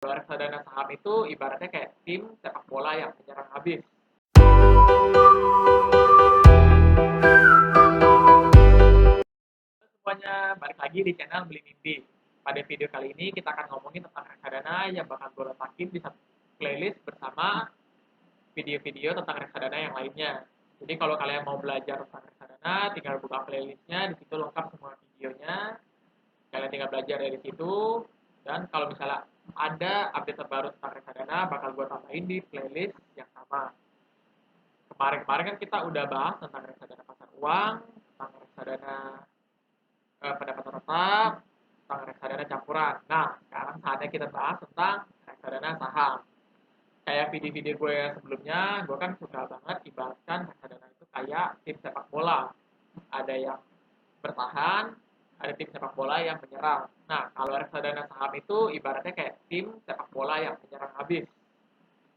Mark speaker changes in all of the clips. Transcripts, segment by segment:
Speaker 1: Kalau reksadana saham itu ibaratnya kayak tim sepak bola yang menyerang habis. Semuanya, balik lagi di channel Beli Mimpi. Pada video kali ini kita akan ngomongin tentang reksadana yang bakal gue letakin di satu playlist bersama video-video tentang reksadana yang lainnya. Jadi kalau kalian mau belajar tentang reksadana, tinggal buka playlistnya, di situ lengkap semua videonya. Kalian tinggal belajar dari situ. Dan kalau misalnya ada update terbaru tentang reksadana, bakal gue tambahin di playlist yang sama. Kemarin-kemarin kan kita udah bahas tentang reksadana pasar uang, tentang reksadana pendapatan tetap, tentang reksadana campuran. Nah, sekarang saatnya kita bahas tentang reksadana saham. Kayak video-video gue sebelumnya, gue kan suka banget ibaratkan reksadana itu kayak tim sepak bola. Ada yang bertahan, ada tim sepak bola yang menyerang. Nah, kalau reksadana saham itu ibaratnya kayak tim sepak bola yang menyerang habis.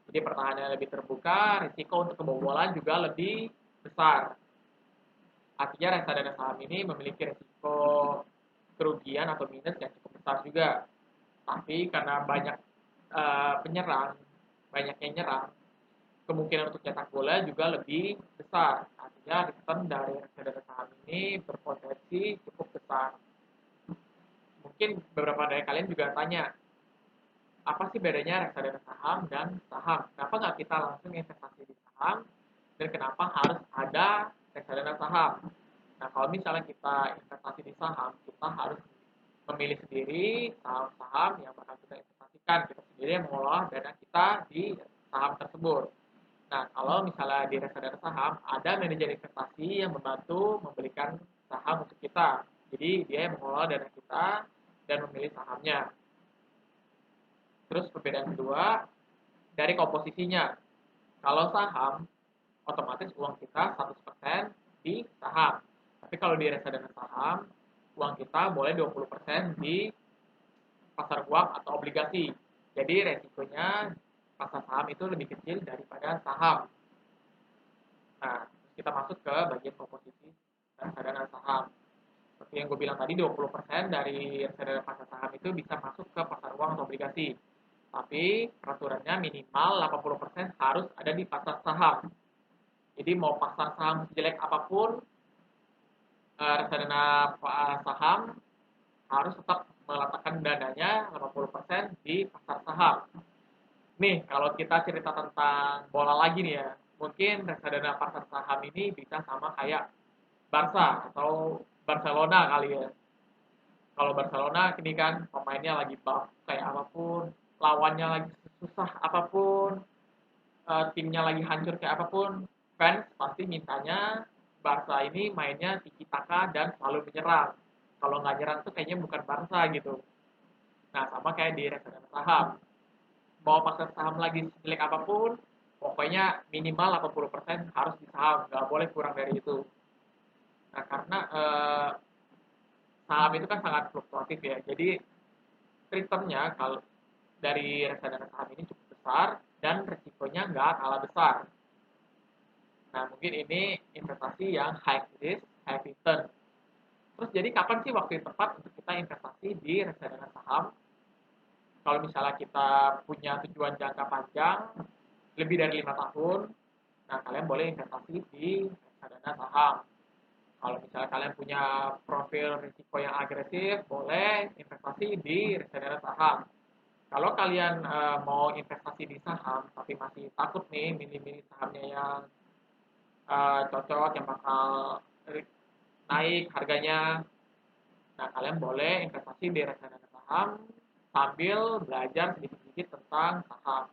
Speaker 1: Jadi pertahanannya lebih terbuka, risiko untuk kebobolan juga lebih besar. Artinya reksadana saham ini memiliki risiko kerugian atau minus yang cukup besar juga. Tapi karena banyak penyerang, banyak yang nyerang, kemungkinan untuk cetak bola juga lebih besar. Artinya return dari reksadana saham ini berpotensi cukup besar. Mungkin beberapa dari kalian juga tanya, apa sih bedanya reksadana saham dan saham? Kenapa nggak kita langsung investasi di saham dan kenapa harus ada reksadana saham? Nah, kalau misalnya kita investasi di saham, kita harus memilih sendiri saham-saham yang bakal kita investasikan. Kita sendiri yang mengelola dana kita di saham tersebut. Nah, kalau misalnya di reksadana saham, ada manajer investasi yang membantu membelikan saham untuk kita. Jadi, dia yang mengelola dana kita dan memilih sahamnya. Terus perbedaan kedua, dari komposisinya. Kalau saham, otomatis uang kita 100% di saham. Tapi kalau di reksadana saham, uang kita boleh 20% di pasar uang atau obligasi. Jadi resikonya pasar saham itu lebih kecil daripada saham. Nah, kita masuk ke bagian komposisi reksadana saham. Seperti yang gue bilang tadi, 20% dari reksadana pasar saham itu bisa masuk ke pasar uang atau obligasi. Tapi peraturannya minimal 80% harus ada di pasar saham. Jadi mau pasar saham jelek apapun, reksadana saham harus tetap meletakkan dananya 80% di pasar saham. Nih, kalau kita cerita tentang bola lagi nih ya, mungkin reksadana pasar saham ini bisa sama kayak Barca atau Barcelona kali ya. Kalau Barcelona ini kan pemainnya lagi buff kayak apapun, lawannya lagi susah apapun, timnya lagi hancur kayak apapun, fans pasti mintanya Barca ini mainnya tiki taka dan selalu menyerang. Kalau nggak nyerang tuh kayaknya bukan Barca gitu. Nah, sama kayak di reksadana saham. Mau pasar saham lagi jelek apapun, pokoknya minimal 80% harus di saham, nggak boleh kurang dari itu. Nah, karena saham itu kan sangat fluktuatif ya, jadi returnnya kalau dari reksadana saham ini cukup besar dan resikonya nggak kalah besar. Nah, mungkin ini investasi yang high risk, high return. Terus jadi kapan sih waktu yang tepat untuk kita investasi di reksadana saham? Kalau misalnya kita punya tujuan jangka panjang, lebih dari 5 tahun, nah kalian boleh investasi di reksadana saham. Kalau misalnya kalian punya profil risiko yang agresif, boleh investasi di reksadana saham. Kalau kalian mau investasi di saham, tapi masih takut nih milih-milih sahamnya yang cocok, yang bakal naik harganya, nah kalian boleh investasi di reksadana saham sambil belajar sedikit-sedikit tentang saham.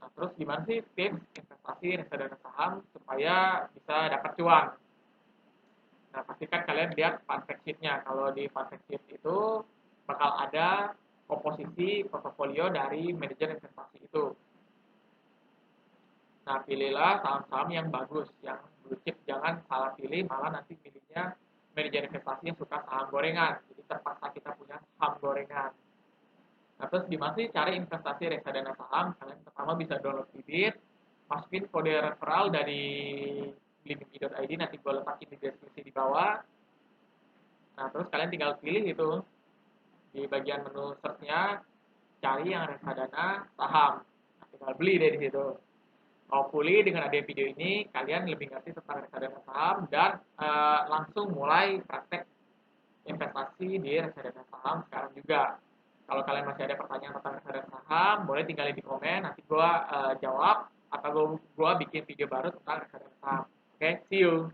Speaker 1: Nah, terus gimana sih tips investasi reksadana saham supaya bisa dapat cuan? Nah, pastikan kalian lihat fund fact sheet-nya. Kalau di fund fact sheet itu bakal ada komposisi portofolio dari manajer investasi itu. Nah, pilihlah saham-saham yang bagus, yang blue chip. Jangan salah pilih, malah nanti pilihnya manajer investasi yang suka saham gorengan. Jadi terpaksa kita punya saham gorengan. Nah, terus gimana sih cari investasi reksadana saham? Kalian pertama bisa download Bibit, masukin kode referral dari blimimpi.id, nanti gue letakin di deskripsi di bawah. Nah, terus kalian tinggal pilih itu di bagian menu search-nya, cari yang reksadana saham. Nah, tinggal beli deh di situ. Hopefully dengan ada video ini kalian lebih ngerti tentang reksadana saham dan langsung mulai praktek investasi di reksadana saham sekarang juga. Kalau kalian masih ada pertanyaan tentang reksadana saham, boleh tinggalin di komen, nanti gua jawab atau gua bikin video baru tentang reksadana saham. Oke, see you.